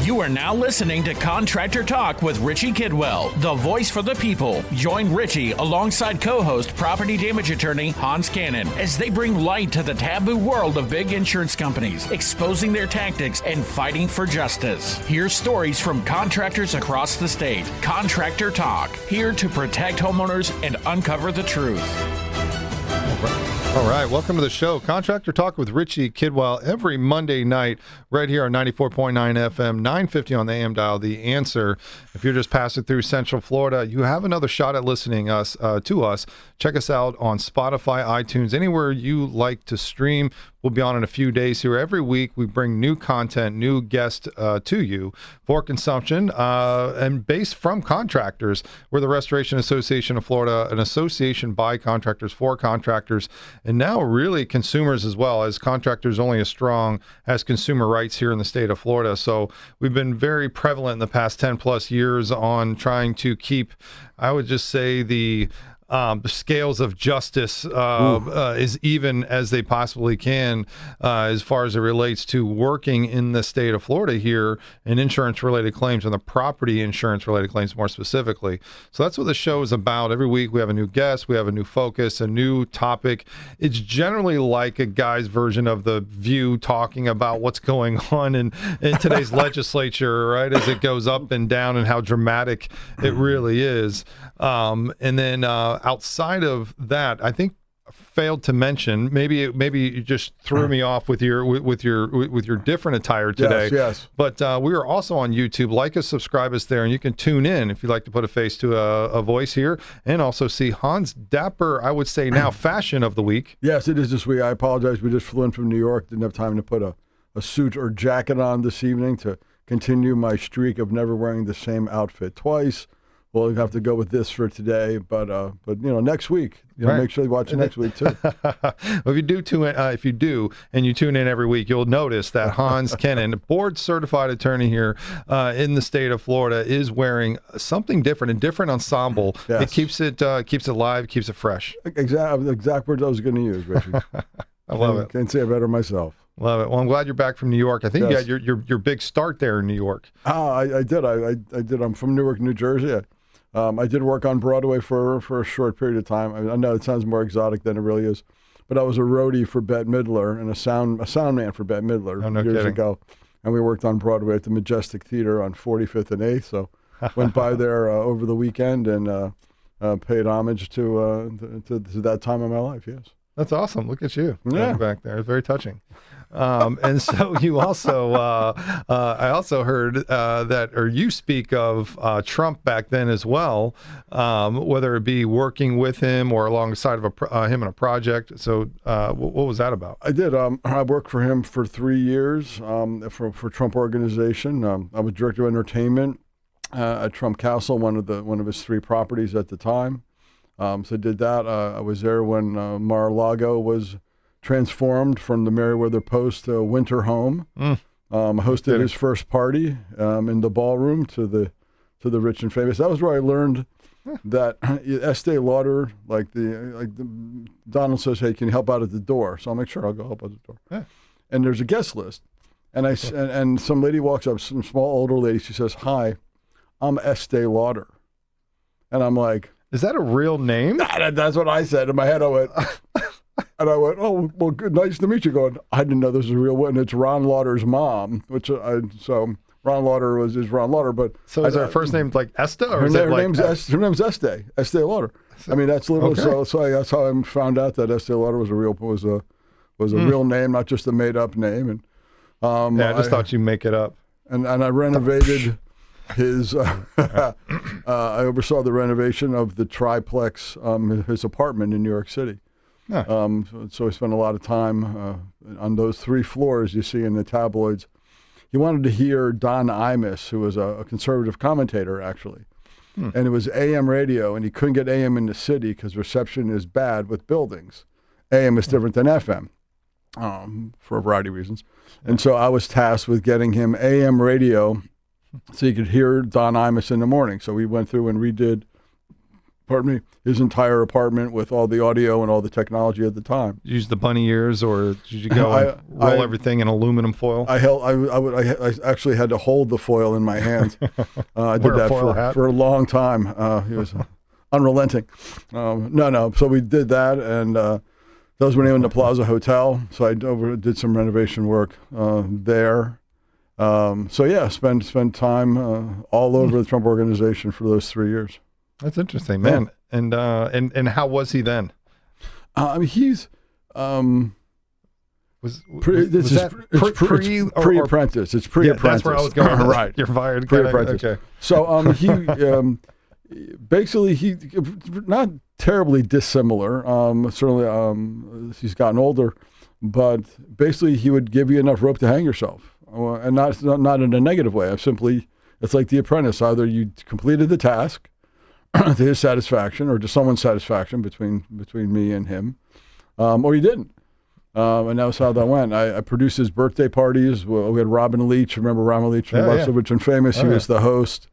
You are now listening to Contractor Talk with Richie Kidwell, the voice for the people. Join Richie alongside co-host property damage attorney Hans Kennon as they bring light to the taboo world of big insurance companies, exposing their tactics and fighting for justice. Hear stories from contractors across the state. Contractor Talk, here to protect homeowners and uncover the truth. All right, welcome to the show. Contractor Talk with Richie Kidwell every Monday night right here on 94.9 FM, 950 on the AM dial, The Answer. If you're just passing through Central Florida, you have another shot at listening to us. Check us out on Spotify, iTunes, anywhere you like to stream. We'll be on in a few days here. Every week, we bring new content, new guests to you for consumption and based from contractors. We're the Restoration Association of Florida, an association by contractors for contractors, and now really consumers as well, as contractors only as strong as consumer rights here in the state of Florida. So we've been very prevalent in the past 10 plus years on trying to keep, I would just say, the scales of justice as even as they possibly can as far as it relates to working in the state of Florida here in insurance-related claims and the property insurance-related claims more specifically. So that's what the show is about. Every week we have a new guest, we have a new focus, a new topic. It's generally like a guy's version of The View talking about what's going on in today's legislature, right, as it goes up and down and how dramatic it really is. And then outside of that, I think failed to mention, maybe you just threw me off with your different attire today. Yes. But we are also on YouTube. Like us, subscribe us there, and you can tune in if you'd like to put a face to a voice here, and also see Hans' dapper, I would say now, fashion of the week. Yes, it is this week. I apologize. We just flew in from New York. Didn't have time to put a suit or jacket on this evening to continue my streak of never wearing the same outfit twice. We'll have to go with this for today, but next week, right. Make sure you watch it next week too. If you do, and you tune in every week, you'll notice that Hans Kennon, board-certified attorney here in the state of Florida, is wearing something different, a different ensemble. Yes. It keeps it live, keeps it fresh. Exact words I was going to use, Richie. I love it. Can't say it better myself. Love it. Well, I'm glad you're back from New York. I think yes. you had your big start there in New York. I did. I did. I'm from Newark, New Jersey. I did work on Broadway for a short period of time. I know it sounds more exotic than it really is, but I was a roadie for Bette Midler and a sound man for Bette Midler years ago. And we worked on Broadway at the Majestic Theater on 45th and 8th. So went by there over the weekend and paid homage to that time of my life, yes. That's awesome. Look at you back there. It's very touching. And so you also, I also heard you speak of Trump back then as well, whether it be working with him or alongside of him in a project. So what was that about? I did. I worked for him for 3 years for Trump Organization. I was director of entertainment at Trump Castle, one of his 3 properties at the time. So I did that. I was there when Mar-a-Lago was transformed from the Meriwether Post to a winter home. Hosted his first party in the ballroom to the rich and famous. That was where I learned that Estee Lauder, like the Donald says, hey, can you help out at the door? So I'll make sure I'll go help at the door. Yeah. And there's a guest list, and and some lady walks up, some small older lady. She says, "Hi, I'm Estee Lauder," and I'm like, is that a real name? That's what I said. In my head, I went, oh, well, good, nice to meet you. Going, I didn't know this was a real one. It's Ron Lauder's mom, so Ron Lauder is Ron Lauder. But so is her first name like Esta, or her name's Estee Lauder. I mean, that's little. Okay. So that's how I found out that Estee Lauder was a real name, not just a made up name. And I just thought you make it up. And I renovated. I oversaw the renovation of the triplex, his apartment in New York City. Yeah. So I spent a lot of time on those 3 floors you see in the tabloids. He wanted to hear Don Imus, who was a conservative commentator, actually. And it was AM radio, and he couldn't get AM in the city because reception is bad with buildings. AM is different than FM for a variety of reasons. And so I was tasked with getting him AM radio so you could hear Don Imus in the morning. So we went through and redid his entire apartment with all the audio and all the technology at the time. Use the bunny ears, or did you go and roll everything in aluminum foil? I actually had to hold the foil in my hand. I did that for a long time. He was unrelenting. No. So we did that, and that was when I owned the Plaza Hotel. So I did some renovation work there. Spent time all over the Trump Organization for those 3 years. That's interesting, man. Yeah. And how was he then? He's pre-apprentice. It's pre-apprentice. That's where I was going. Right. You're fired. Pre-apprentice. Okay. So he basically he not terribly dissimilar. Certainly, he's gotten older, but basically he would give you enough rope to hang yourself, and not in a negative way. It's like The Apprentice. Either you completed the task to his satisfaction, or to someone's satisfaction between me and him, or you didn't. And that was how that went. I produced his birthday parties. We had Robin Leach. Remember Robin Leach from Loves of Rich and Famous? He was the host.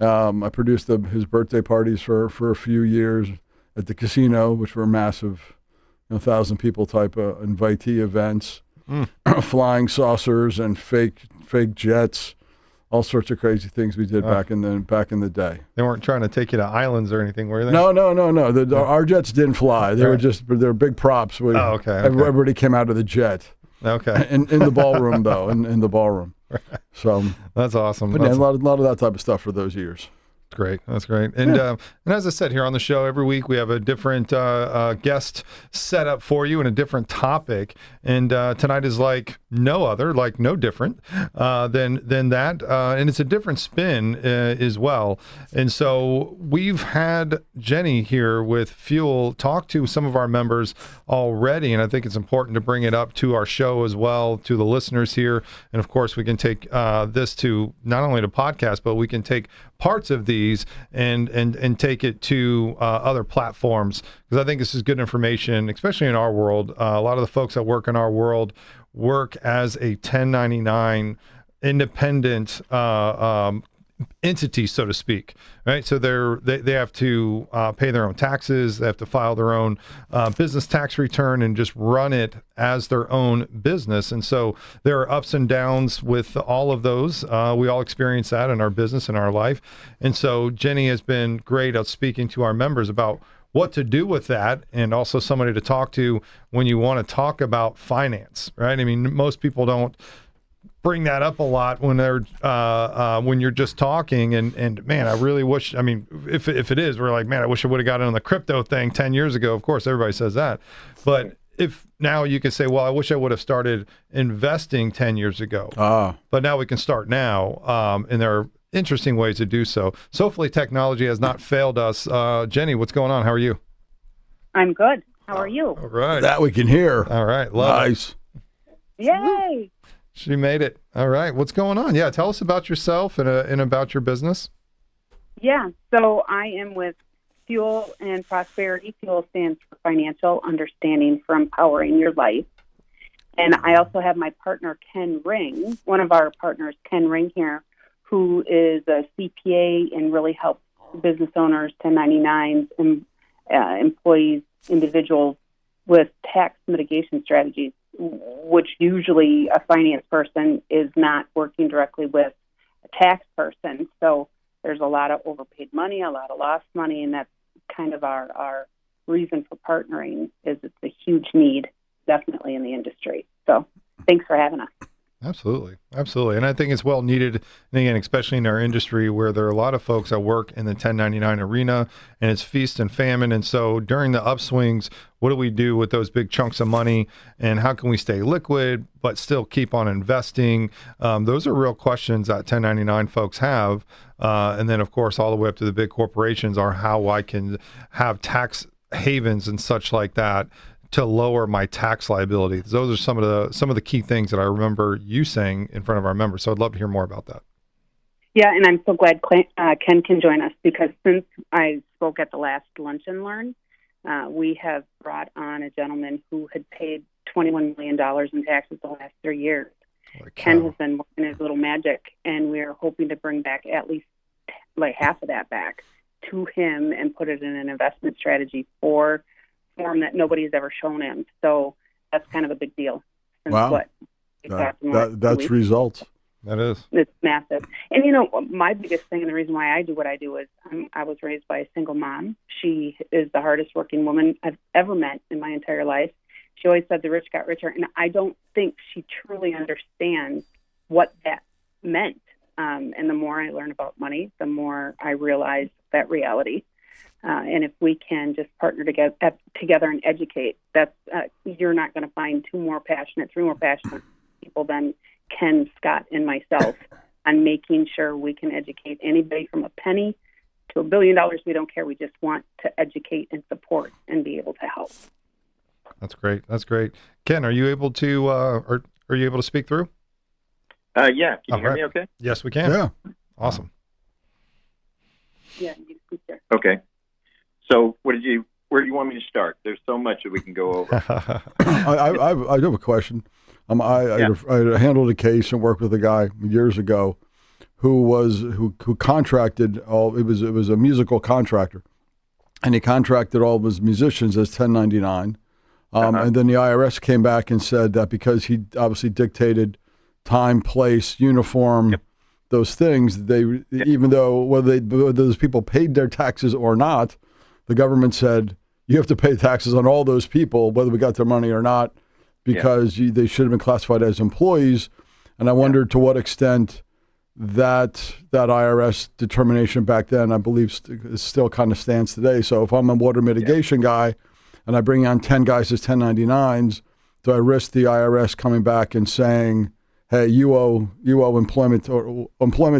I produced his birthday parties for a few years at the casino, which were massive, 1,000 people type invitee events, flying saucers and fake jets. All sorts of crazy things we did back in the day. They weren't trying to take you to islands or anything, were they? No. Our jets didn't fly. They were big props. Okay. Everybody came out of the jet. Okay. In the ballroom though, in the ballroom. So that's awesome. But a lot of that type of stuff for those years. Great. That's great. And as I said here on the show, every week we have a different guest set up for you and a different topic. And tonight is like no other, like no different than that. And it's a different spin as well. And so we've had Jenny here with Fuel talk to some of our members already. And I think it's important to bring it up to our show as well, to the listeners here. And of course, we can take this to not only the podcast, but we can take parts of these and take it to other platforms, because I think this is good information, especially in our world. A lot of the folks that work in our world work as a 1099 independent entity, so to speak, right? So they have to pay their own taxes. They have to file their own business tax return and just run it as their own business. And so there are ups and downs with all of those. We all experience that in our business and our life. And so Jenny has been great at speaking to our members about what to do with that, and also somebody to talk to when you want to talk about finance, right? I mean, most people don't bring that up a lot when they're when you're just talking, and man, I really wish, I mean, if it is, we're like, man, I wish I would have gotten on the crypto thing 10 years ago. Of course, everybody says that. But if now you can say, well, I wish I would have started investing 10 years ago. But now we can start now, and there are interesting ways to do so. So hopefully technology has not failed us. Jenny, what's going on? How are you? I'm good. How are you? All right. That we can hear. All right. Nice. Yay. She made it. All right. What's going on? Yeah. Tell us about yourself and about your business. Yeah. So I am with Fuel and Prosperity. Fuel stands for Financial Understanding for Empowering Your Life. And I also have my partner, Ken Ring, one of our partners, Ken Ring here, who is a CPA and really helps business owners, 1099s, and employees, individuals with tax mitigation strategies, which usually a finance person is not working directly with a tax person. So there's a lot of overpaid money, a lot of lost money, and that's kind of our reason for partnering, is it's a huge need, definitely in the industry. So thanks for having us. Absolutely. Absolutely. And I think it's well needed. And again, especially in our industry where there are a lot of folks that work in the 1099 arena, and it's feast and famine. And so during the upswings, what do we do with those big chunks of money, and how can we stay liquid but still keep on investing? Those are real questions that 1099 folks have. And then, of course, all the way up to the big corporations are how I can have tax havens and such like that to lower my tax liability. Those are some of the key things that I remember you saying in front of our members. So I'd love to hear more about that. Yeah, and I'm so glad Ken can join us, because since I spoke at the last Lunch and Learn, we have brought on a gentleman who had paid $21 million in taxes the last 3 years. Ken has been working his little magic, and we're hoping to bring back at least like half of that back, $2 to him and put it in an investment strategy for him that nobody's ever shown him. So that's kind of a big deal. Wow. That's results. That is. It's massive. And, my biggest thing and the reason why I do what I do is I was raised by a single mom. She is the hardest working woman I've ever met in my entire life. She always said the rich got richer, and I don't think she truly understands what that meant. And the more I learn about money, the more I realize that reality. And if we can just partner together and educate, you're not going to find three more passionate people than Ken, Scott, and myself on making sure we can educate anybody from a penny to $1 billion. We don't care. We just want to educate and support and be able to help. That's great. That's great. Ken, are you able to speak through? Yeah. Can you hear me okay? Yes, we can. Yeah. Awesome. Yeah, you speak there. Okay. So where do you want me to start? There's so much that we can go over. I do have a question. I handled a case and worked with a guy years ago who contracted all. It was a musical contractor, and he contracted all of his musicians as 1099. And then the IRS came back and said that because he obviously dictated time, place, uniform, those things, even though whether those people paid their taxes or not, the government said you have to pay taxes on all those people, whether we got their money or not, because they should have been classified as employees. And I wondered to what extent that IRS determination back then, I believe, still kind of stands today. So if I'm a water mitigation guy and I bring on 10 guys as 1099s, do I risk the IRS coming back and saying, hey, you owe employment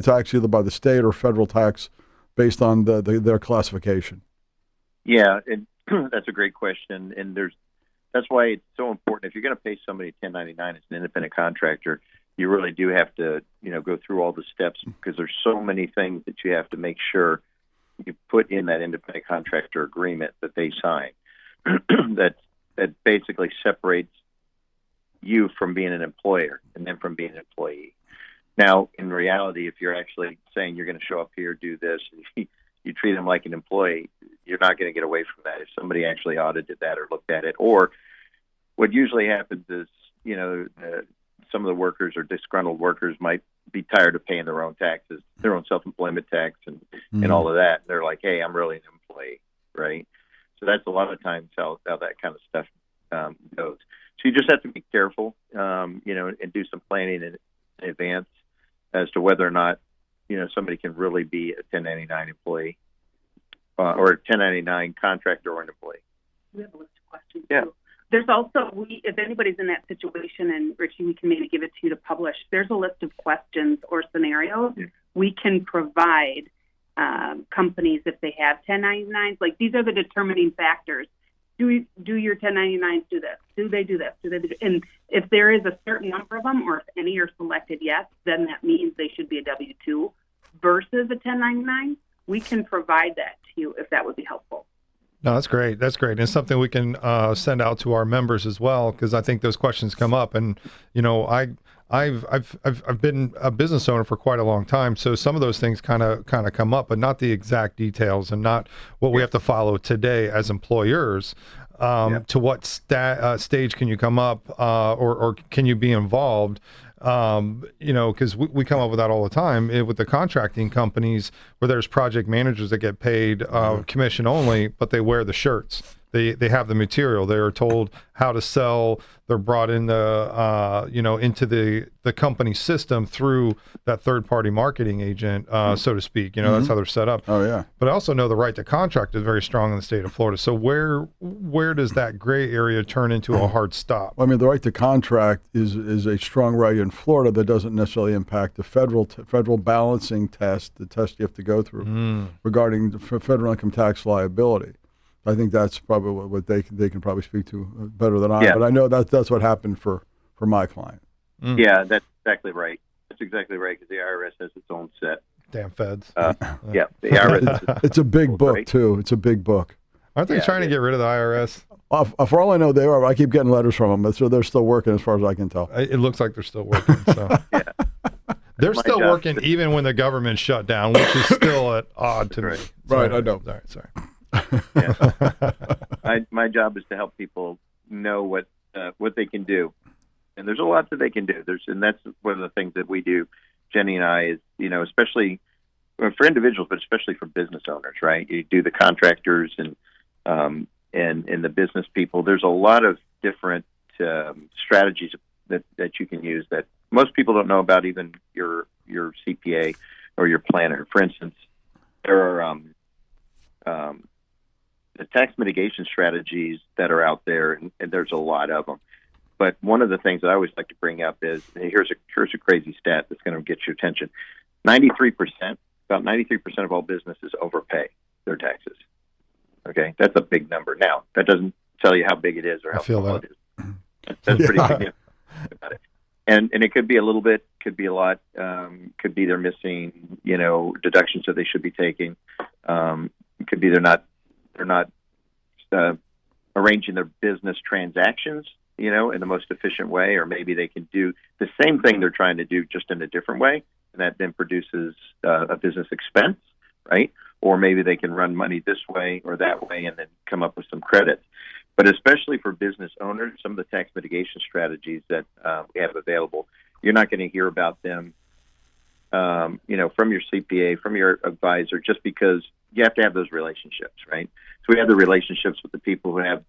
tax either by the state or federal tax based on their classification? Yeah, and that's a great question. And that's why it's so important. If you're going to pay somebody 1099 as an independent contractor, you really do have to, go through all the steps, because there's so many things that you have to make sure you put in that independent contractor agreement that they sign that basically separates you from being an employer and then from being an employee. Now, in reality, if you're actually saying you're going to show up here, do this, and you treat them like an employee, you're not going to get away from that if somebody actually audited that or looked at it. Or what usually happens is, some of the workers or disgruntled workers might be tired of paying their own taxes, their own self-employment tax and all of that. They're like, hey, I'm really an employee, right? So that's a lot of times how that kind of stuff goes. So you just have to be careful, and do some planning in advance as to whether or not, somebody can really be a 1099 employee or a 1099 contractor or an employee. We have a list of questions. Yeah. Too. There's also, if anybody's in that situation, and Richie, we can maybe give it to you to publish, there's a list of questions or scenarios we can provide companies if they have 1099s. Like, these are the determining factors. Do your 1099s do this? Do they do this? And if there is a certain number of them, or if any are selected yes, then that means they should be a W-2 versus a 1099. We can provide that to you if that would be helpful. No, that's great. That's great. And it's something we can send out to our members as well, because I think those questions come up. And I've been a business owner for quite a long time, so some of those things kind of come up, but not the exact details and not what we have to follow today as employers. To what stage can you come up, or can you be involved? Because we come up with that all the time with the contracting companies, where there's project managers that get paid commission only, but they wear the shirts. They have the material. They are told how to sell. They're brought in into the company system through that third-party marketing agent, so to speak. That's how they're set up. Oh, yeah. But I also know the right to contract is very strong in the state of Florida. So where does that gray area turn into a hard stop? Well, I mean, the right to contract is a strong right in Florida that doesn't necessarily impact the federal balancing test, the test you have to go through regarding the federal income tax liability. I think that's probably what they can probably speak to better than I. Yeah. But I know that's what happened for my client. Yeah, that's exactly right. That's exactly right, because the IRS has its own set. Damn feds. The IRS. It's a big book, right? too. It's a big book. Aren't they trying to get rid of the IRS? For all I know, they are. I keep getting letters from them, so they're still working as far as I can tell. It looks like they're still working. So. They're my still job working even when the government shut down, which is still odd to me. Right, I know. Sorry. Yeah. My job is to help people know what they can do, and there's a lot that they can do. And that's one of the things that we do, Jenny and I, is especially for individuals, but especially for business owners, right? You do the contractors and the business people. There's a lot of different strategies that you can use that most people don't know about, even your CPA or your planner. For instance, there are the tax mitigation strategies that are out there, and there's a lot of them. But one of the things that I always like to bring up is, here's a crazy stat that's going to get your attention. About 93% of all businesses overpay their taxes. Okay, that's a big number. Now, that doesn't tell you how big it is or how small it is. That's pretty significant about it. And it could be a little bit, could be a lot, could be they're missing, deductions that they should be taking. It could be they're not arranging their business transactions, in the most efficient way, or maybe they can do the same thing they're trying to do just in a different way, and that then produces a business expense, right? Or maybe they can run money this way or that way and then come up with some credits. But especially for business owners, some of the tax mitigation strategies that we have available, you're not going to hear about them, from your CPA, from your advisor, just because you have to have those relationships, right? So we have the relationships with the people who have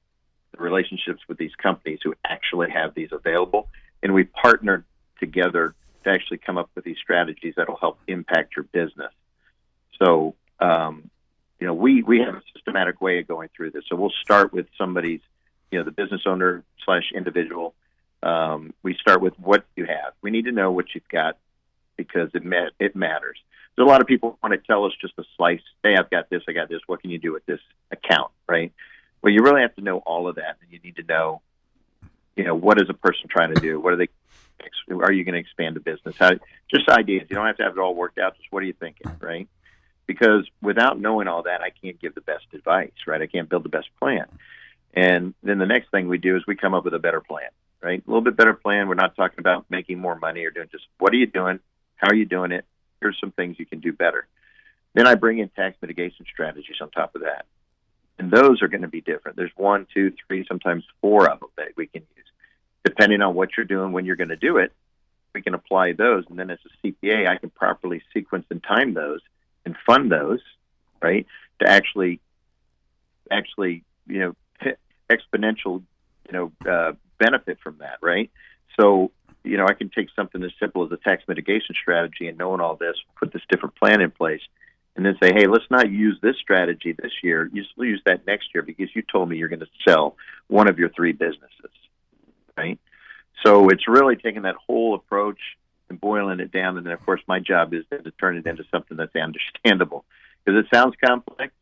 the relationships with these companies who actually have these available, and we partnered together to actually come up with these strategies that will help impact your business. So, we have a systematic way of going through this. So we'll start with somebody's, the business owner / individual. We start with what you have. We need to know what you've got because it matters. There's a lot of people want to tell us just a slice. Hey, I've got this. I got this. What can you do with this account, right? Well, you really have to know all of that, and you need to know, what is a person trying to do? What are they? Are you going to expand the business? Just ideas. You don't have to have it all worked out. Just what are you thinking, right? Because without knowing all that, I can't give the best advice, right? I can't build the best plan. And then the next thing we do is we come up with a better plan, right? A little bit better plan. We're not talking about making more money or doing just what are you doing? How are you doing it? Here's some things you can do better. Then I bring in tax mitigation strategies on top of that. And those are going to be different. There's 1, 2, 3, sometimes 4 of them that we can use. Depending on what you're doing, when you're going to do it, we can apply those. And then as a CPA, I can properly sequence and time those and fund those, right, to actually, exponential, benefit from that, right? So, I can take something as simple as a tax mitigation strategy and knowing all this, put this different plan in place, and then say, hey, let's not use this strategy this year. Use that next year because you told me you're going to sell one of your 3 businesses, right? So it's really taking that whole approach and boiling it down. And then, of course, my job is to turn it into something that's understandable because it sounds complex,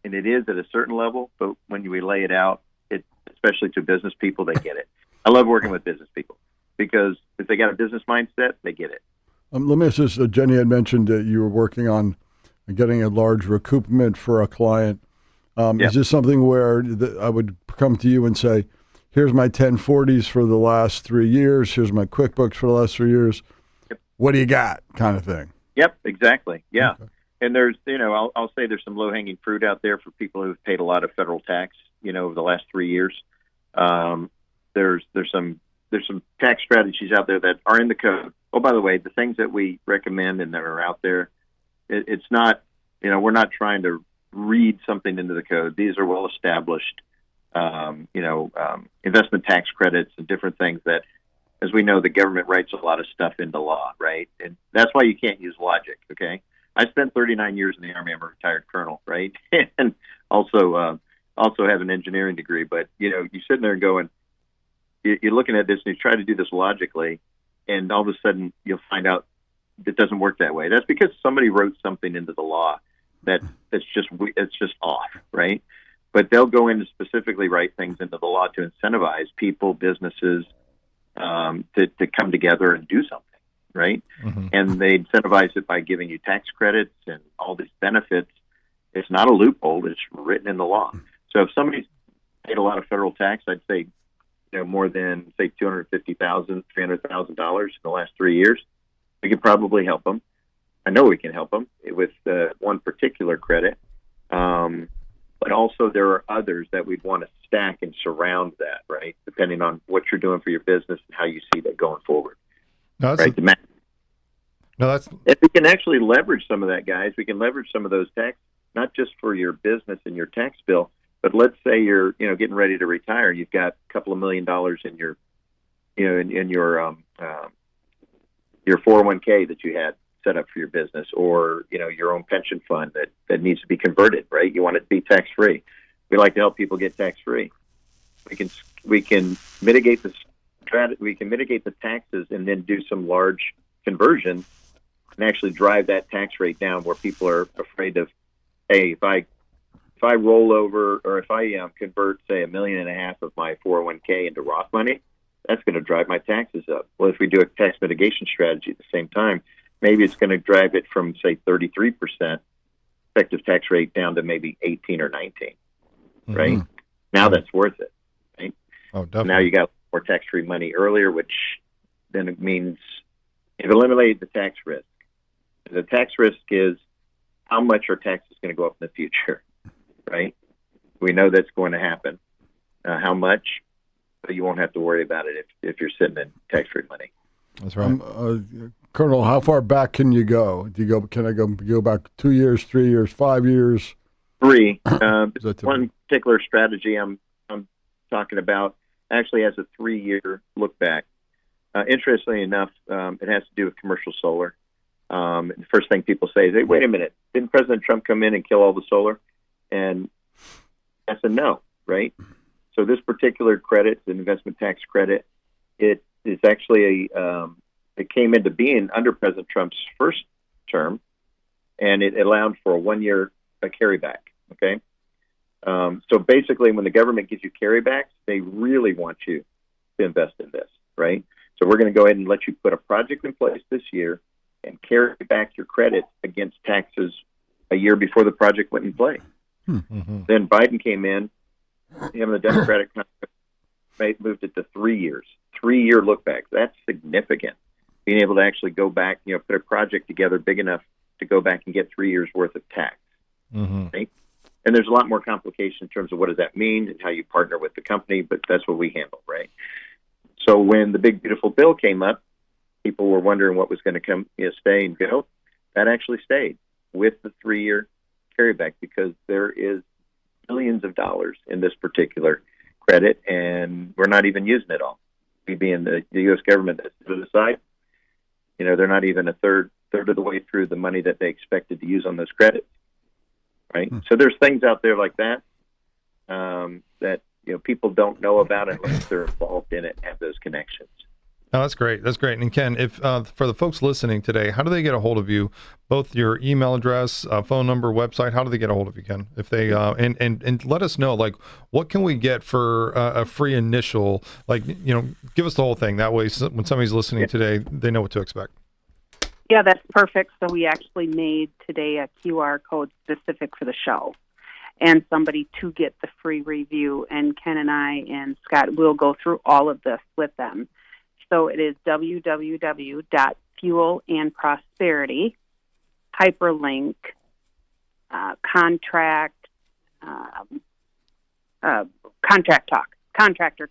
and it is at a certain level. But when we lay it out, especially to business people, they get it. I love working with business people because if they got a business mindset, they get it. Let me ask this. Jenny had mentioned that you were working on getting a large recoupment for a client. Is this something where I would come to you and say, here's my 1040s for the last 3 years. Here's my QuickBooks for the last 3 years. Yep. What do you got? Kind of thing. Yep, exactly. Yeah. Okay. And there's, I'll say there's some low-hanging fruit out there for people who've paid a lot of federal tax, over the last 3 years. There's some tax strategies out there that are in the code. Oh, by the way, the things that we recommend and that are out there, it's not, we're not trying to read something into the code. These are well-established, investment tax credits and different things that, as we know, the government writes a lot of stuff into law, right? And that's why you can't use logic, okay? I spent 39 years in the Army. I'm a retired colonel, right? And also have an engineering degree. But, you're sitting there going, you're looking at this and you try to do this logically, and all of a sudden you'll find out it doesn't work that way. That's because somebody wrote something into the law that's just off, right? But they'll go in to specifically write things into the law to incentivize people, businesses, to come together and do something, right? Mm-hmm. And they incentivize it by giving you tax credits and all these benefits. It's not a loophole. It's written in the law. So if somebody's paid a lot of federal tax, I'd say, more than, say, $250,000, $300,000 in the last 3 years, we could probably help them. I know we can help them with one particular credit. But also there are others that we'd want to stack and surround that, right? Depending on what you're doing for your business and how you see that going forward. No, right? that's If we can actually leverage some of that, guys, we can leverage some of those tax, not just for your business and your tax bill, but let's say you're, getting ready to retire. You've got a couple of $1 million in your, in your 401k that you had set up for your business, or your own pension fund that needs to be converted, right? You want it to be tax free. We like to help people get tax free. We can mitigate the taxes and then do some large conversion and actually drive that tax rate down, where people are afraid of, hey, if I roll over, or if I convert, say, $1.5 million of my 401k into Roth money, that's going to drive my taxes up. Well, if we do a tax mitigation strategy at the same time, maybe it's going to drive it from, say, 33% effective tax rate down to maybe 18 or 19, right? Mm-hmm. Now that's worth it, right? Oh, definitely. Now you got more tax-free money earlier, which then it means you've eliminated the tax risk. The tax risk is how much our tax is going to go up in the future, right? We know that's going to happen. How much? But you won't have to worry about it if you're sitting in tax-free money. That's right. Colonel, how far back can you go? Can I go back 2 years, 3 years, 5 years? 3. One particular strategy I'm talking about actually has a 3-year look back. Interestingly enough, it has to do with commercial solar. The first thing people say is, hey, wait a minute, didn't President Trump come in and kill all the solar? And that's a no, right? So this particular credit, the investment tax credit, it is actually it came into being under President Trump's first term, and it allowed for a 1-year carryback, okay? So basically, when the government gives you carrybacks, they really want you to invest in this, right? So we're going to go ahead and let you put a project in place this year and carry back your credit against taxes a year before the project went in play. Mm-hmm. Then Biden came in, him and the Democratic Congress moved it to 3 years, 3-year look back. That's significant. Being able to actually go back, put a project together big enough to go back and get 3 years worth of tax. Mm-hmm. Right? And there's a lot more complication in terms of what does that mean and how you partner with the company, but that's what we handle, right? So when the big beautiful bill came up, people were wondering what was going to come, stay and go. That actually stayed with the 3-year carryback, because there is billions of dollars in this particular credit, and we're not even using it all. We being the U.S. government that's to the side, they're not even a third of the way through the money that they expected to use on those credits, right? So there's things out there like that that people don't know about unless they're involved in it and have those connections. No, that's great. That's great. And Ken, if for the folks listening today, how do they get a hold of you? Both your email address, phone number, website. How do they get a hold of you, Ken? If they and let us know, like, what can we get for a free initial? Like, give us the whole thing. That way, when somebody's listening today, they know what to expect. Yeah, that's perfect. So we actually made today a QR code specific for the show, and somebody to get the free review. And Ken and I and Scott will go through all of this with them. So it is www.fuelandprosperity, hyperlink, Contractor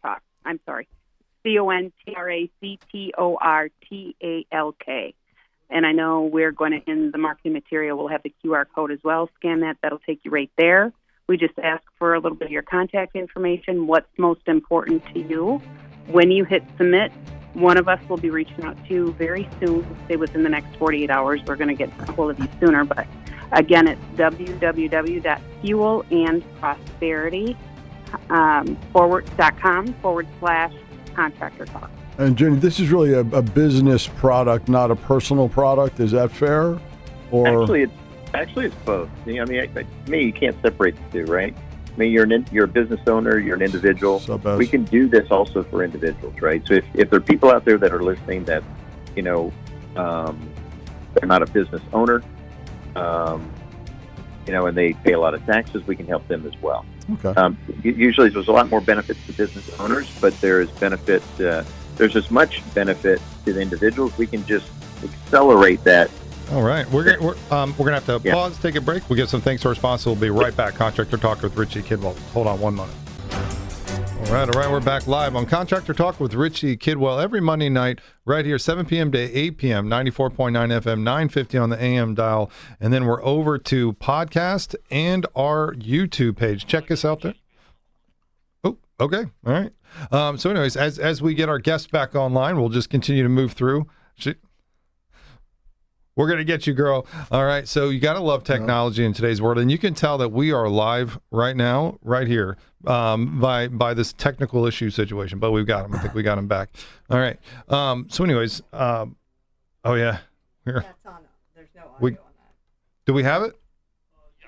Talk, I'm sorry, CONTRACTORTALK. And I know we're going to, in the marketing material, we'll have the QR code as well. Scan that. That'll take you right there. We just ask for a little bit of your contact information, what's most important to you. When you hit submit, one of us will be reaching out to you very soon, say within the next 48 hours. We're going to get a hold of you sooner. But again, it's www.fuelandprosperity.com/Contractor Talk. And Jenny, this is really a business product, not a personal product. Is that fair? Or Actually, it's both. To me, you can't separate the two, right? I mean, you're a business owner, you're an individual. We can do this also for individuals, right? So if there are people out there that are listening that, they're not a business owner, and they pay a lot of taxes, we can help them as well. Okay. Usually there's a lot more benefits to business owners, but there's as much benefit to the individuals. We can just accelerate that. All right, we're gonna have to pause, take a break. We'll give some thanks to our sponsor. We'll be right back. Contractor Talk with Richie Kidwell. Hold on 1 moment. All right, we're back live on Contractor Talk with Richie Kidwell every Monday night right here, 7 p.m. to 8 p.m., 94.9 FM, 950 on the AM dial, and then we're over to podcast and our YouTube page. Check us out there. Oh, okay, all right. So anyways, as we get our guests back online, we'll just continue to move through. We're going to get you, girl. All right. So you got to love technology in today's world. And you can tell that we are live right now, right here, by this technical issue situation. But we've got them. I think we got them back. All right. So anyways, oh, yeah. That's on. There's no audio on that. Do we have it?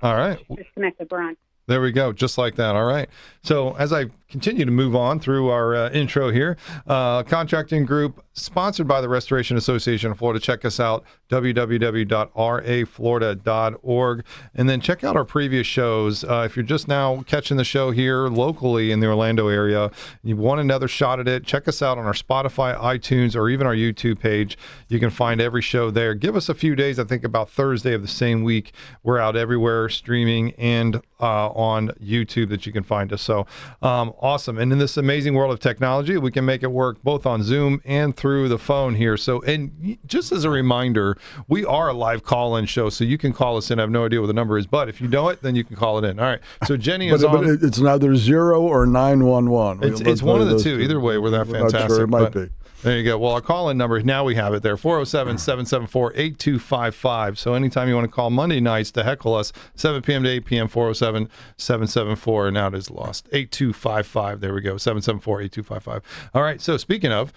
All right. Disconnected, we're on. There we go, just like that. All right. So as I continue to move on through our intro here, contracting group sponsored by the Restoration Association of Florida. Check us out, www.raflorida.org. And then check out our previous shows. If you're just now catching the show here locally in the Orlando area, you want another shot at it, check us out on our Spotify, iTunes, or even our YouTube page. You can find every show there. Give us a few days. I think about Thursday of the same week, we're out everywhere streaming and on YouTube that you can find us. So awesome. And in this amazing world of technology, we can make it work both on Zoom and through the phone here. So, and just as a reminder, we are a live call-in show, so you can call us in. I have no idea what the number is, but if you know it, then you can call it in. All right. So Jenny is on. But it's neither 0 or 911. It's one of the two. Either way, we're that fantastic. Not sure it might be. There you go. Well, our call-in number, now we have it there, 407-774-8255. So anytime you want to call Monday nights to heckle us, 7 p.m. to 8 p.m., 407-774, and now it is lost, 8255. There we go, 774-8255. All right, so speaking of,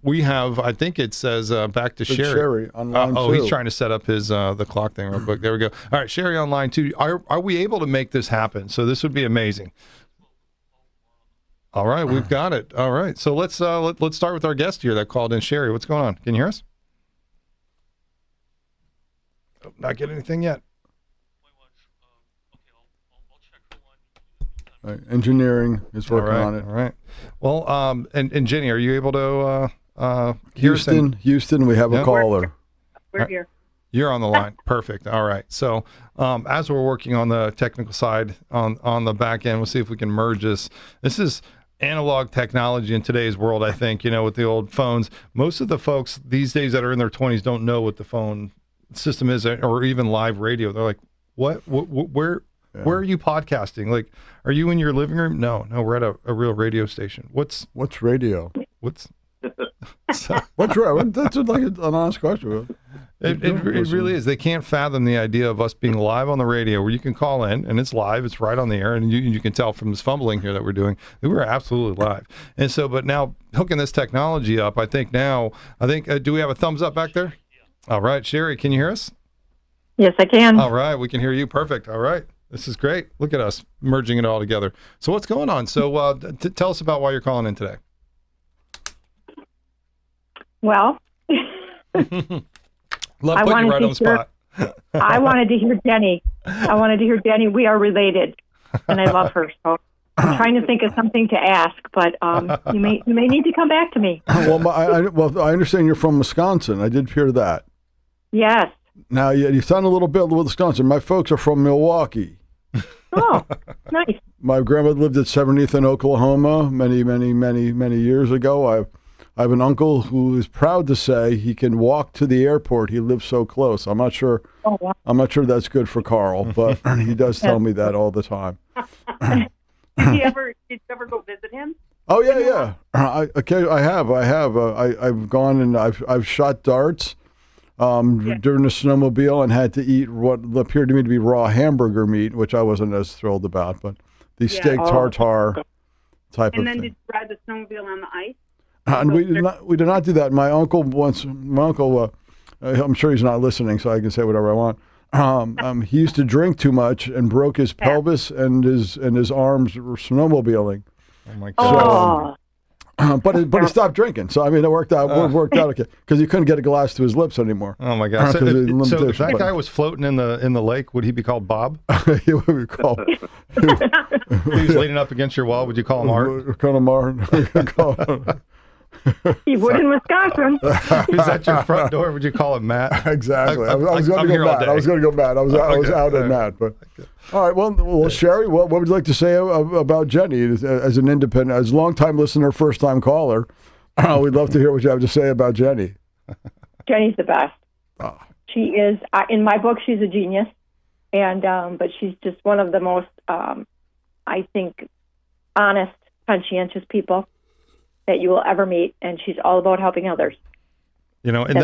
we have, I think it says back to Sherry. Sherry on line two. He's He's trying to set up his the clock thing real quick. There we go. All right, Sherry on line 2. Are we able to make this happen? So this would be amazing. All right, we've got it. All right, so let's start with our guest here that called in. Sherry, what's going on? Can you hear us? Oh, not getting anything yet. Right. Engineering is working on it. All right. Well, and Jenny, are you able to hear us? Houston, we have a caller. We're here. You're on the line. Perfect. All right. So as we're working on the technical side on the back end, we'll see if we can merge this. This is analog technology in today's world, I think, with the old phones. Most of the folks these days that are in their 20s don't know what the phone system is or even live radio. They're like, what where are you podcasting? Like, are you in your living room? No, we're at a real radio station. What's radio? What's What's right? That's like an honest question. It really is. They can't fathom the idea of us being live on the radio where you can call in and it's live, it's right on the air, and you can tell from this fumbling here that we're doing that we're absolutely live. And so, but now hooking this technology up, I think, do we have a thumbs up back there? All right, Sherry, can you hear us? Yes, I can. All right, we can hear you. Perfect. All right. This is great. Look at us merging it all together. So what's going on? So tell us about why you're calling in today. Well, Love putting you right on the spot. I wanted to hear Jenny. We are related, and I love her. So I'm trying to think of something to ask, but you may need to come back to me. Well, I understand you're from Wisconsin. I did hear that. Yes. Now you sound a little bit with Wisconsin. My folks are from Milwaukee. Oh, nice. My grandmother lived at 70th in Oklahoma many years ago. I have an uncle who is proud to say he can walk to the airport. He lives so close. I'm not sure. Oh, wow. I'm not sure that's good for Carl, but he does tell me that all the time. Did you ever go visit him? Oh yeah. I have. I've gone and I've shot darts during the snowmobile and had to eat what appeared to me to be raw hamburger meat, which I wasn't as thrilled about. But the steak tartare type of thing. And then did you ride the snowmobile on the ice? And we did not do that. My uncle, I'm sure he's not listening, so I can say whatever I want. He used to drink too much and broke his pelvis and his arms were snowmobiling. Oh my God! But he stopped drinking, so I mean it worked out. Worked out okay because he couldn't get a glass to his lips anymore. Oh my God! So if that guy was floating in the lake, would he be called Bob? He would be called. He was leaning up against your wall. Would you call him Art? Call him Art. He would in Wisconsin. Who's at your front door? Would you call him Matt? Exactly. I was going I'm to here go all Matt. day. I was going to go Matt. I was out at Matt. But all right. Well, Sherry, what would you like to say about Jenny as an independent, as a long-time listener, first-time caller? We'd love to hear what you have to say about Jenny. Jenny's the best. She is, in my book, she's a genius, and but she's just one of the most, I think, honest, conscientious people that you will ever meet, and she's all about helping others. You know, and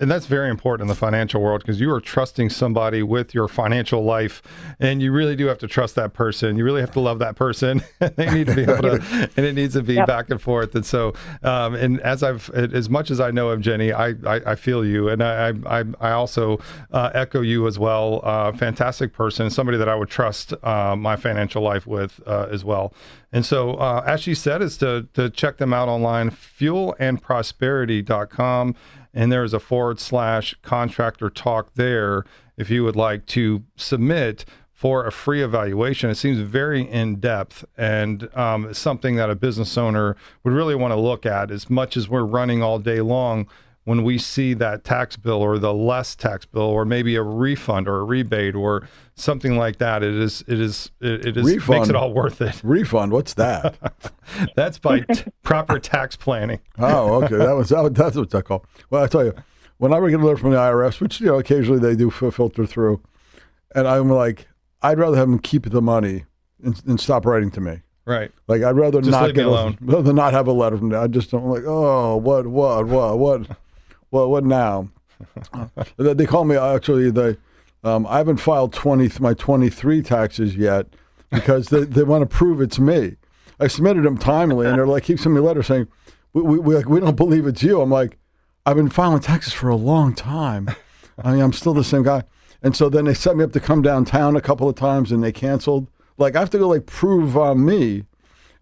that's very important in the financial world, because you are trusting somebody with your financial life, and you really do have to trust that person. You really have to love that person. They need to be able to, and it needs to be back and forth. And so, and as much as I know of Jenny, I feel you, and I also echo you as well. Fantastic person, somebody that I would trust my financial life with as well. And so, as she said, is to check them out online, fuelandprosperity.com. And there's a / Contractor Talk there if you would like to submit for a free evaluation. It seems very in-depth, and something that a business owner would really want to look at. As much as we're running all day long, when we see that tax bill or the less tax bill, or maybe a refund or a rebate or something like that, it is refund. Makes it all worth it. Refund? What's that? That's by proper tax planning. Oh, okay. That's what I call. Well, I tell you, when I get a letter from the IRS, which occasionally they do filter through, and I'm like, I'd rather have them keep the money and stop writing to me. Right. Like, I'd rather just not leave me alone. Rather not have a letter from them. I just don't like. Oh, what now? They call me actually. I haven't filed my 23 taxes yet because they want to prove it's me. I submitted them timely, and they're like, keep sending me letters saying, we don't believe it's you. I'm like, I've been filing taxes for a long time. I mean, I'm still the same guy. And so then they set me up to come downtown a couple of times, and they canceled. Like, I have to go prove on me.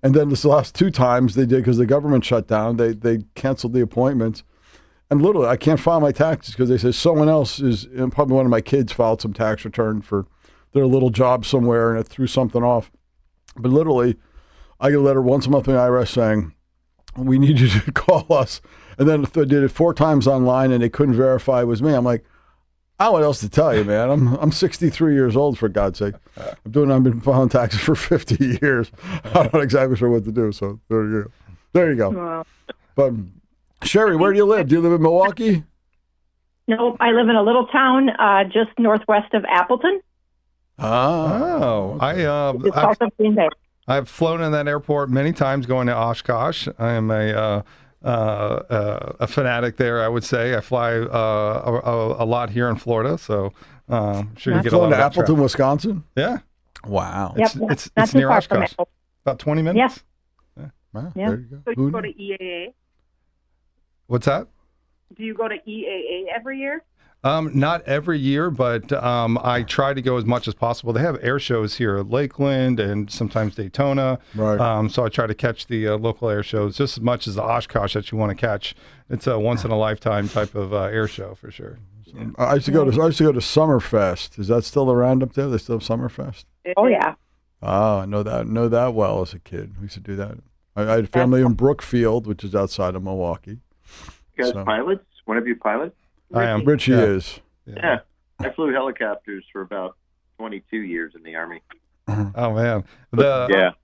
And then this last 2 times they did, because the government shut down. They canceled the appointments. And literally, I can't file my taxes because they say someone else probably one of my kids filed some tax return for their little job somewhere, and it threw something off. But literally, I get a letter once a month from the IRS saying, we need you to call us. And then I did it 4 times online, and they couldn't verify it was me. I'm like, I don't know what else to tell you, man. I'm 63 years old, for God's sake. I've been filing taxes for 50 years. I'm not exactly sure what to do. So there you go. Wow. But Sherry, where do you live? Do you live in Milwaukee? Nope, I live in a little town just northwest of Appleton. Oh, I've flown in that airport many times going to Oshkosh. I am a fanatic there, I would say. I fly a lot here in Florida, so sure you get a lot of Appleton, traffic. Wisconsin? Yeah. Wow. Yep, it's near Oshkosh. About 20 minutes? Yes. Yeah. Wow, yeah. There you go. So you go to EAA? What's that? Do you go to EAA every year? Not every year, but I try to go as much as possible. They have air shows here at Lakeland and sometimes Daytona. Right. So I try to catch the local air shows just as much as the Oshkosh that you want to catch. It's a once in a lifetime type of air show for sure. Yeah. I used to go to Summerfest. Is that still around up there? They still have Summerfest? Oh yeah. Oh, I know that well as a kid. We used to do that. I had a family in Brookfield, which is outside of Milwaukee. You guys pilots? One of you pilots? I am. Richie is. Yeah. I flew helicopters for about 22 years in the Army. Oh, man.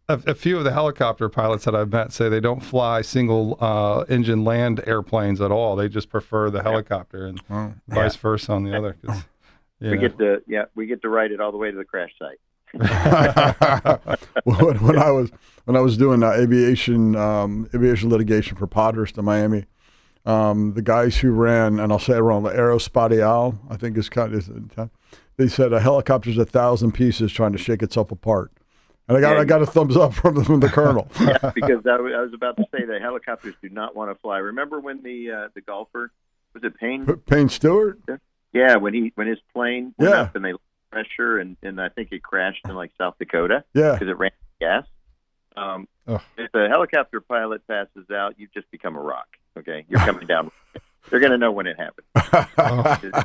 A few of the helicopter pilots that I've met say they don't fly single engine land airplanes at all. They just prefer the helicopter and vice versa on the other. We get to ride it all the way to the crash site. when I was doing aviation litigation for Potters to Miami, the guys who ran, and I'll say it wrong, the Aerospatiale, I think is they said a helicopter's 1,000 pieces trying to shake itself apart. And I got a thumbs up from the colonel. Yeah, because I was about to say that helicopters do not want to fly. Remember when the golfer, was it Payne Stewart? Yeah, when his plane went up and they lost pressure and I think it crashed in South Dakota. Yeah, because it ran out of gas. If a helicopter pilot passes out, you've just become a rock. Okay, you're coming down. They're going to know when it happened.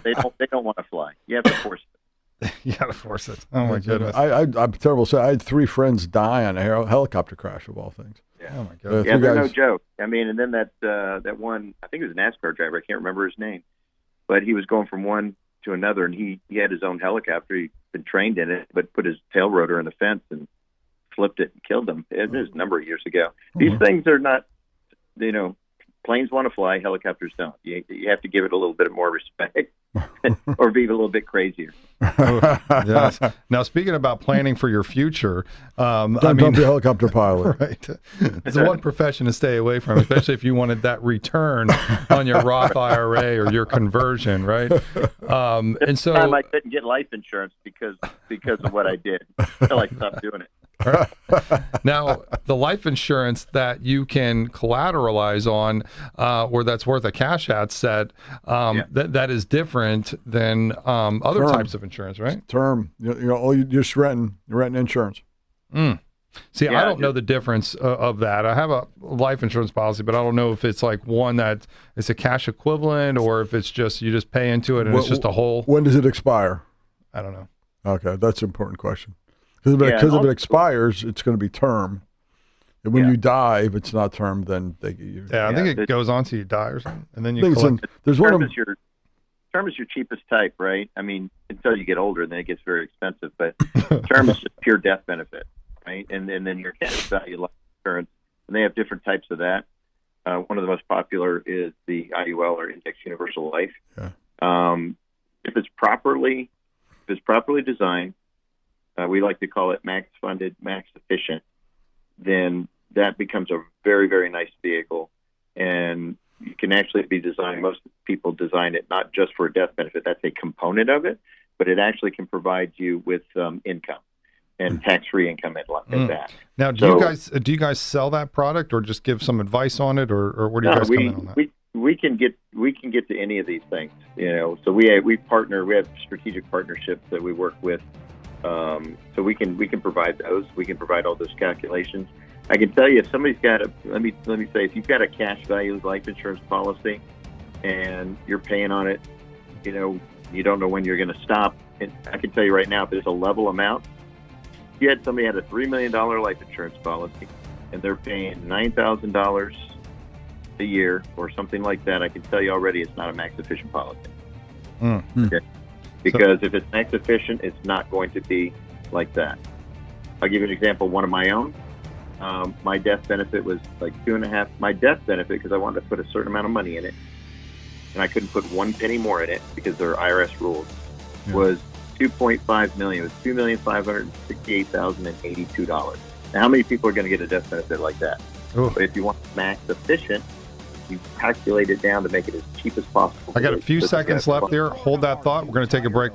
They don't want to fly. You have to force it. You got to force it. Oh my goodness. I'm terrible. So I had 3 friends die on a helicopter crash of all things. Yeah. Oh my God. Yeah, they're no joke. I mean, and then that one, I think it was a NASCAR driver. I can't remember his name, but he was going from one to another, and he had his own helicopter. He'd been trained in it, but put his tail rotor in the fence and flipped it and killed him. It was a number of years ago. These things are not, planes want to fly, helicopters don't. You have to give it a little bit more respect or be a little bit crazier. Yes. Now, speaking about planning for your future, don't be a helicopter pilot. Right. It's the one profession to stay away from, especially if you wanted that return on your Roth IRA or your conversion, right? And so time I couldn't get life insurance because of what I did until I stopped doing it. Now, the life insurance that you can collateralize on, or that's worth a cash asset, that is different than other types of insurance, right? Term, you're just renting insurance. See, I don't know the difference of that. I have a life insurance policy, but I don't know if it's like one that is a cash equivalent or if it's just you just pay into it and it's just a whole. When does it expire? I don't know. Okay, that's an important question. Because if it expires, it's going to be term. And when you die, if it's not term, then they get you. Yeah, I think it goes on till you die or something, and then you collect. Term is your cheapest type, right? I mean, until you get older, then it gets very expensive. But term is just pure death benefit, right? And then your cash value life insurance, and they have different types of that. One of the most popular is the IUL or Index Universal Life. Yeah. If it's properly designed. We like to call it max funded, max efficient. Then that becomes a very, very nice vehicle. And you can actually be designed, most people design it not just for a death benefit, that's a component of it, but it actually can provide you with income and tax-free income at that. Now, do you guys sell that product or just give some advice on it, or what do you guys come in on that? We can get to any of these things, So we partner. We have strategic partnerships that we work with. So we can provide those. We can provide all those calculations. I can tell you if somebody's got let me say, if you've got a cash value life insurance policy and you're paying on it, you don't know when you're going to stop. And I can tell you right now, if it's a level amount, if you had somebody had a $3 million life insurance policy and they're paying $9,000 a year or something like that, I can tell you already it's not a max efficient policy. Okay. Because if it's max efficient, it's not going to be like that. I'll give you an example. One of my own, my death benefit was like 2.5. My death benefit, because I wanted to put a certain amount of money in it, and I couldn't put 1 penny more in it because there are IRS rules, was $2.5 million. It was $2,568,082. Now, how many people are going to get a death benefit like that? But if you want max efficient, you calculate it down to make it as cheap as possible. I got a few seconds left there. Hold that thought. We're going to take a break.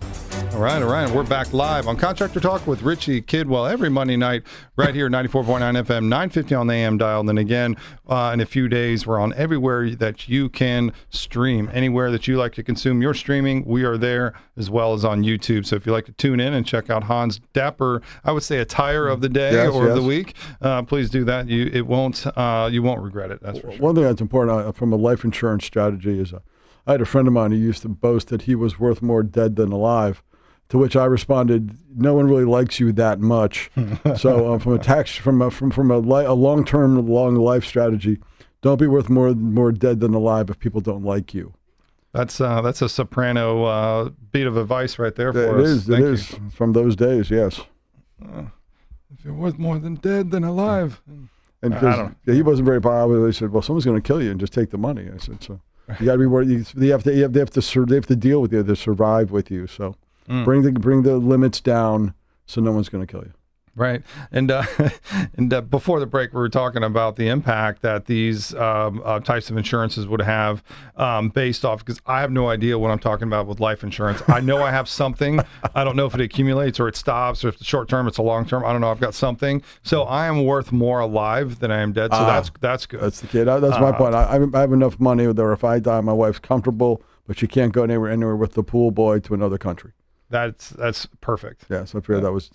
All right. We're back live on Contractor Talk with Richie Kidwell every Monday night right here, 94.9 FM, 950 on the AM dial. And then again, in a few days, we're on everywhere that you can stream. Anywhere that you like to consume your streaming, we are there, as well as on YouTube. So if you like to tune in and check out Hans' dapper, I would say attire of the day or of the week, please do that. You won't regret it. That's for sure. One thing that's important from a life insurance strategy is I had a friend of mine who used to boast that he was worth more dead than alive, to which I responded, no one really likes you that much. So from a long-term, long life strategy, don't be worth more dead than alive if people don't like you. That's a soprano beat of advice right there for us. It is from those days, yes. If you're worth more than dead than alive. And because he wasn't very popular, he said, "Well, someone's going to kill you, and just take the money." I said, "So you got to be worried. They have to deal with you, to survive with you. So bring the limits down, so no one's going to kill you." Right. And before the break, we were talking about the impact that these types of insurances would have based off, because I have no idea what I'm talking about with life insurance. I know I have something. I don't know if it accumulates or it stops, or if it's short term, it's a long term. I don't know. I've got something. So I am worth more alive than I am dead. So that's good. That's the key. That's my point. I have enough money that if I die, my wife's comfortable, but she can't go anywhere with the pool boy to another country. That's perfect. Yeah, so I figured that was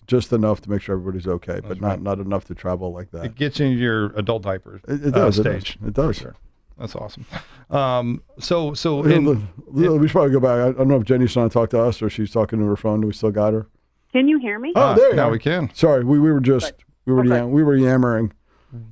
just enough to make sure everybody's okay, but not enough to travel like that. It gets you into your adult diapers. It does. Stage. It does. Sure. That's awesome. So we should probably go back. I don't know if Jenny's trying to talk to us or she's talking to her phone. Do we still got her? Can you hear me? Oh, there you now are. we can. Sorry, we were yammering.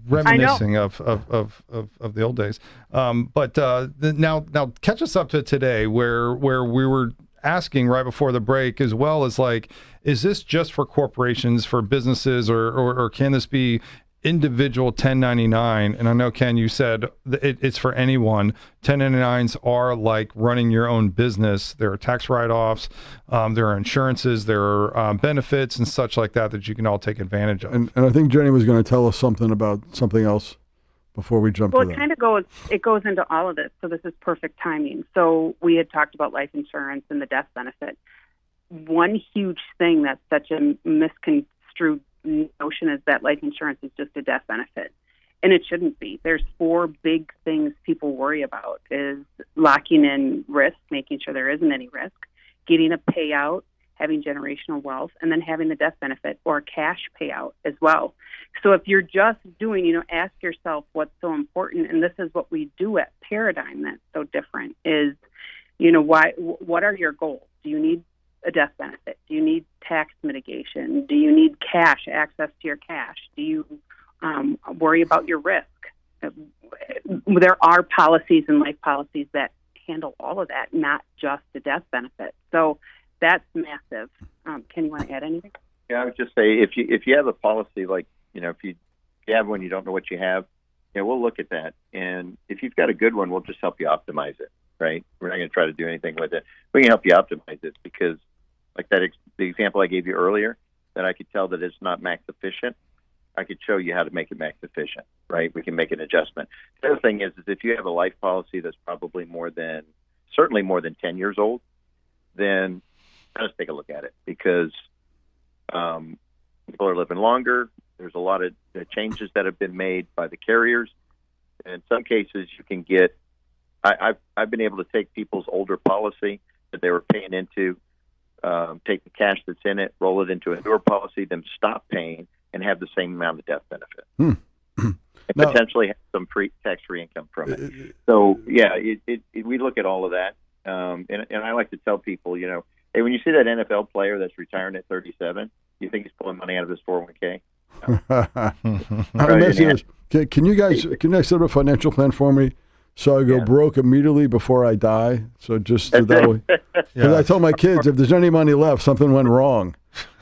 reminiscing of the old days. Now catch us up to today, where we were asking right before the break, as well as like, is this just for corporations, for businesses, or can this be individual 1099? And I know, Ken, you said it's for anyone. 1099s are like running your own business. There are tax write-offs, there are insurances, there are benefits and such like that you can all take advantage of. And I think Jenny was going to tell us something about something else before we jump to that. Well, it goes into all of this, so this is perfect timing. So we had talked about life insurance and the death benefit. One huge thing that's such a misconstrued notion is that life insurance is just a death benefit, and it shouldn't be. There's 4 big things people worry about: is locking in risk, making sure there isn't any risk, getting a payout, having generational wealth, and then having the death benefit or cash payout as well. So if you're just doing, ask yourself what's so important, and this is what we do at Paradigm that's so different is, what are your goals? Do you need a death benefit? Do you need tax mitigation? Do you need cash, access to your cash? Do you worry about your risk? There are policies and life policies that handle all of that, not just the death benefit. So that's massive. Ken, you want to add anything? Yeah, I would just say if you have a policy, like, if you have one, you don't know what you have, we'll look at that. And if you've got a good one, we'll just help you optimize it, right? We're not going to try to do anything with it. We can help you optimize it because, like the example I gave you earlier, that I could tell that it's not max efficient, I could show you how to make it max efficient, right? We can make an adjustment. The other thing is if you have a life policy that's probably certainly more than 10 years old, then let's take a look at it because people are living longer. There's a lot of changes that have been made by the carriers. In some cases, you can get. I've been able to take people's older policy that they were paying into, take the cash that's in it, roll it into a newer policy, then stop paying and have the same amount of death benefit, and potentially have some tax-free income from it. So yeah, we look at all of that, and I like to tell people, hey, when you see that NFL player that's retiring at 37, you think he's pulling money out of his 401k? Can you guys set up a financial plan for me so I go broke immediately before I die? So just that way, because I tell my kids if there's any money left, something went wrong.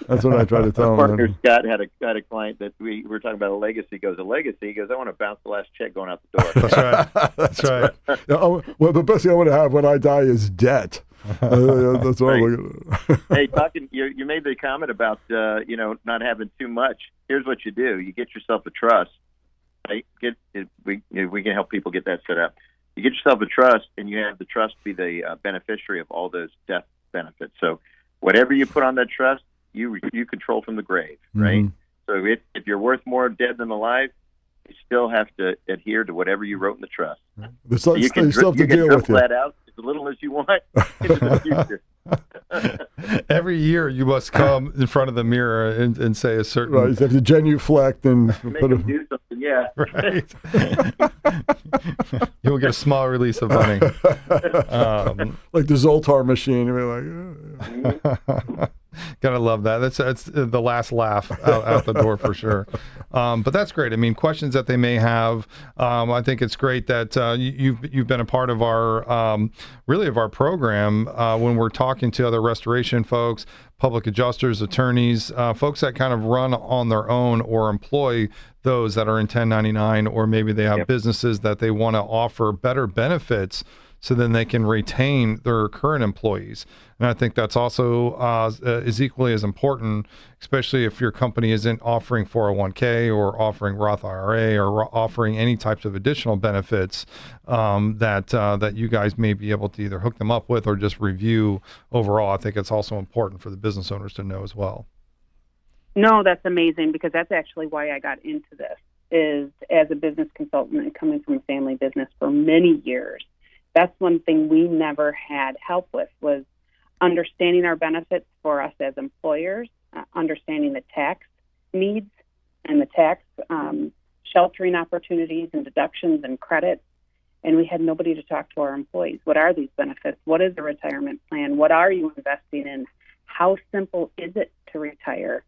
That's what I try to tell them. My partner Scott had a client that we were talking about a legacy. He goes, a legacy? He goes, I want to bounce the last check going out the door. That's right. That's right. Well, the best thing I want to have when I die is debt. That's what I'm looking at. Hey, you made the comment about not having too much. Here's what you do: you get yourself a trust. Right? We can help people get that set up. You get yourself a trust, and you have the trust be the beneficiary of all those death benefits. So whatever you put on that trust, you control from the grave, right? Mm-hmm. So if you're worth more dead than alive, you still have to adhere to whatever you wrote in the trust. So you can dribble that out as little as you want into the future. Every year you must come in front of the mirror and say a certain... Right, you have to genuflect and... Make them do something, yeah. Right. You'll get a small release of money. Like the Zoltar machine. You'll be like... Gotta love that. That's the last laugh out the door for sure. But that's great. I mean, questions that they may have. I think it's great that you've been a part of our really of our program when we're talking to other restoration folks, public adjusters, attorneys, folks that kind of run on their own or employ those that are in 1099, or maybe they have businesses that they want to offer better benefits so then they can retain their current employees. And I think that's also is equally as important, especially if your company isn't offering 401k or offering Roth IRA or offering any types of additional benefits that you guys may be able to either hook them up with or just review overall. I think it's also important for the business owners to know as well. No, that's amazing, because that's actually why I got into this, is as a business consultant and coming from a family business for many years. That's one thing we never had help with, was understanding our benefits for us as employers, understanding the tax needs and the tax sheltering opportunities and deductions and credits. And we had nobody to talk to our employees. What are these benefits? What is a retirement plan? What are you investing in? How simple is it to retire?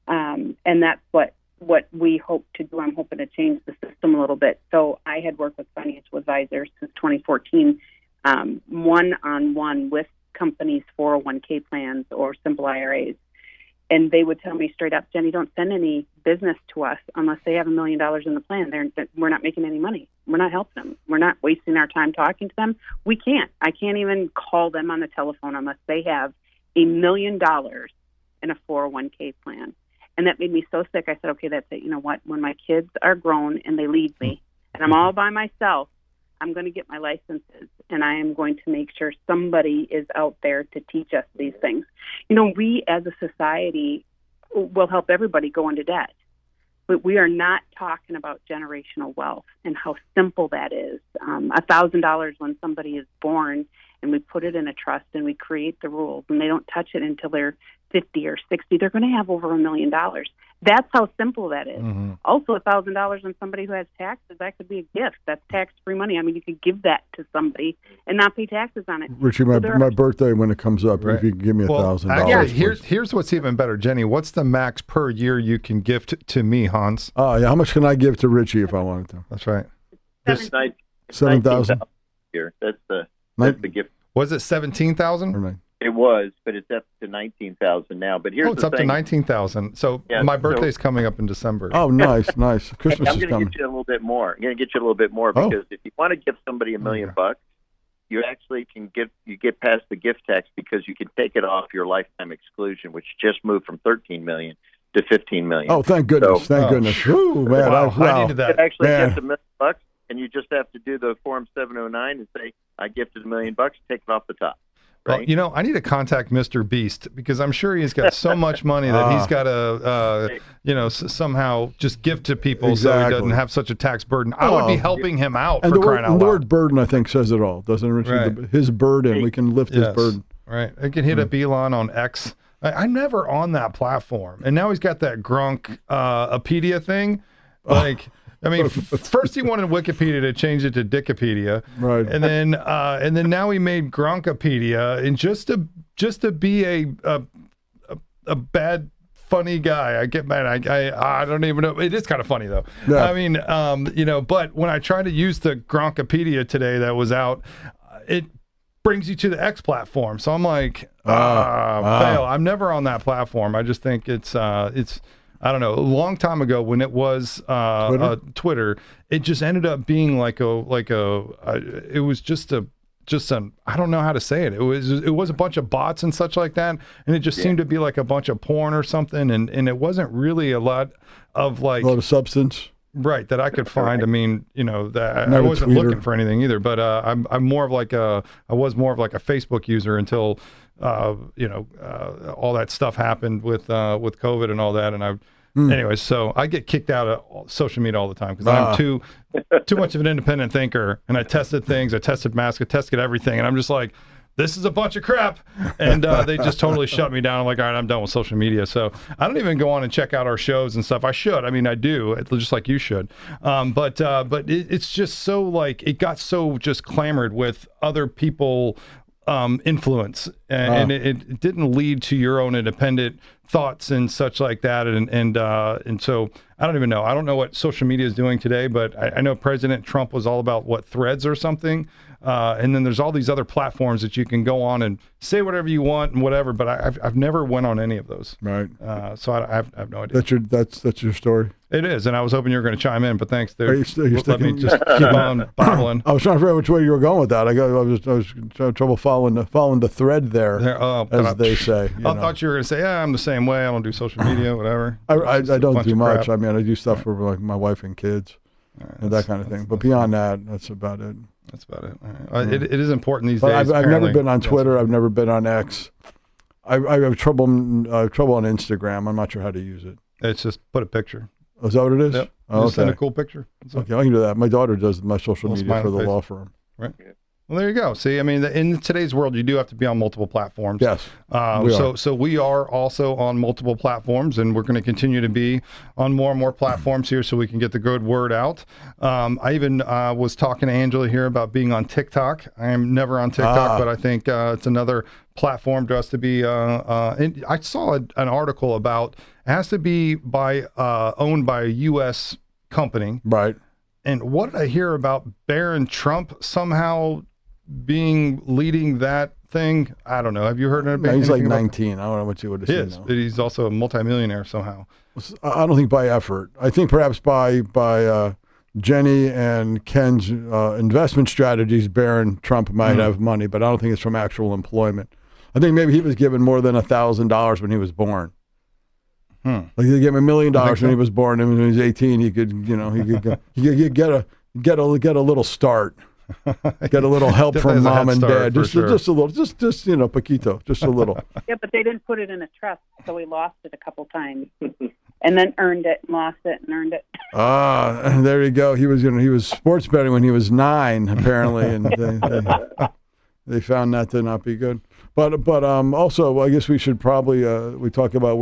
And that's what what we hope to do, I'm hoping to change the system a little bit. So I had worked with financial advisors since 2014, one-on-one with companies' 401k plans or simple IRAs. And they would tell me straight up, Jenny, don't send any business to us unless they have $1 million in the plan. We're not making any money. We're not helping them. We're not wasting our time talking to them. We can't. I can't even call them on the telephone unless they have $1 million in a 401k plan. And that made me so sick. I said, okay, that's it. You know what? When my kids are grown and they leave me and I'm all by myself, I'm going to get my licenses, and I am going to make sure somebody is out there to teach us these things. You know, we as a society will help everybody go into debt, but we are not talking about generational wealth and how simple that is. $1,000 when somebody is born, and we put it in a trust and we create the rules, and they don't touch it until they're 50 or 60, they're going to have over $1 million. That's how simple that is. Mm-hmm. Also, $1,000 on somebody who has taxes, that could be a gift. That's tax-free money. I mean, you could give that to somebody and not pay taxes on it. Richie, my birthday when it comes up, if you can give me $1,000. Yeah, here's what's even better, Jenny. What's the max per year you can gift to me, Hans? Oh, yeah. How much can I give to Richie if I wanted to? That's right. 7,000 here. That's the gift. Was it 17,000? It was, but it's up to 19,000 now. But here's it's up to 19,000. So my birthday's coming up in December. Oh, nice. Christmas I'm is going coming. to get you a little bit more. I'm going to get you a little bit more because if you want to give somebody $1 million, you actually can get past the gift tax because you can take it off your lifetime exclusion, which just moved from $13 million to $15 million. Oh, thank goodness! Thank goodness! Ooh, man, I needed that. You can actually get $1 million, and you just have to do the Form 709 and say, "I gifted $1 million." Take it off the top. Right? Well, I need to contact Mr. Beast because I'm sure he's got so much money that he's got to, somehow just give to people so he doesn't have such a tax burden. I would be helping him out for crying out loud. The word burden, I think, says it all, doesn't it, Richard? Right. His burden, we can lift his burden. Right. I can hit up Elon on X. I'm never on that platform. And now he's got that Gronk Apedia thing. Like... I mean, first he wanted Wikipedia to change it to Dickopedia, right? And then now he made Gronkopedia, and just to be a bad funny guy. I get mad. I don't even know. It is kind of funny though. Yeah. I mean, but when I try to use the Gronkopedia today that was out, it brings you to the X platform. So I'm like, fail. I'm never on that platform. I just think it's. I don't know. A long time ago, when it was Twitter, it just ended up being it was just an I don't know how to say it. It was a bunch of bots and such like that, and it just seemed to be like a bunch of porn or something, and it wasn't really a lot of a lot of substance. Right, that I could find. I mean, that I wasn't looking for anything either. But I'm more of I was more of like a Facebook user until all that stuff happened with COVID and all that. And anyways, so I get kicked out of social media all the time because I'm too much of an independent thinker. And I tested things, I tested masks, I tested everything, and I'm just like, this is a bunch of crap. And they just totally shut me down. I'm like, all right, I'm done with social media. So I don't even go on and check out our shows and stuff. I should. I mean, I do, just like you should. But it's just so like, it got so just clamored with other people influence, and it didn't lead to your own independent thoughts and such like that. And so I don't even know. I don't know what social media is doing today, but I know President Trump was all about Threads or something. And then there's all these other platforms that you can go on and say whatever you want and whatever, but I've never went on any of those. Right. So I have no idea. That's your story. It is, and I was hoping you were going to chime in, but thanks, dude. Are you Let me just keep on babbling. I was trying to figure out which way you were going with that. I was having trouble following the thread there as they say. I thought you were going to say, yeah, I'm the same way. I don't do social media, whatever. I don't do much. I mean, I do stuff for like my wife and kids and that kind of thing. But beyond that, that's about it. That's about it. All right. It is important these days. I've never been on Twitter. I've never been on X. I have trouble on Instagram. I'm not sure how to use it. It's just put a picture. Oh, is that what it is? Yep. Send a cool picture. Okay, I can do that. My daughter does my social media for the law firm. Right. Well, there you go. See, I mean, in today's world, you do have to be on multiple platforms. Yes. So we are also on multiple platforms, and we're going to continue to be on more and more platforms here so we can get the good word out. I even was talking to Angela here about being on TikTok. I am never on TikTok, but I think it's another platform for us to be. And I saw an article about it has to be owned by a U.S. company. Right. And what did I hear about Barron Trump somehow leading that thing? I don't know. Have you heard anything? No, he's like about 19. I don't know what you would have seen. He is, but he's also a multimillionaire somehow. I don't think by effort. I think perhaps by Jenny and Ken's investment strategies, Barron Trump might have money, but I don't think it's from actual employment. I think maybe he was given more than $1,000 when he was born. Like they gave him $1 million when he was born, and when he was 18, he could get a little start. Get a little help from mom and dad, just a little, just poquito, just a little. Yeah, but they didn't put it in a trust, so he lost it a couple times, and then earned it, and lost it, and earned it. There you go. He was sports betting when he was 9, apparently, and they found that to not be good. But also, I guess we should probably we talk about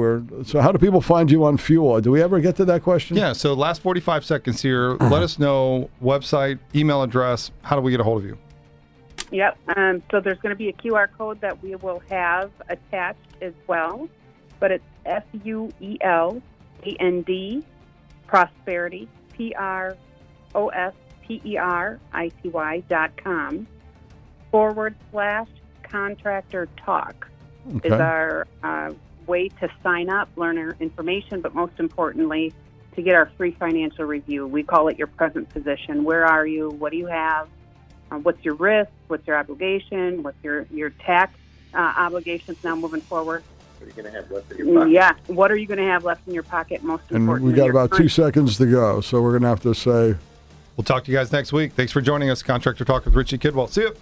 so how do people find you on Fuel? Do we ever get to that question? Yeah, so last 45 seconds here. Let us know website, email address. How do we get a hold of you? Yep. So there's going to be a QR code that we will have attached as well, but it's FUELAND Prosperity PROSPERITY.com /Contractor Talk is our way to sign up, learn our information, but most importantly, to get our free financial review. We call it your present position. Where are you? What do you have? What's your risk? What's your obligation? What's your tax obligations now moving forward? What are you going to have left in your pocket? Yeah. What are you going to have left in your pocket? Most importantly. And we got about 2 seconds to go, so we're going to have to say. We'll talk to you guys next week. Thanks for joining us, Contractor Talk with Richie Kidwell. See you.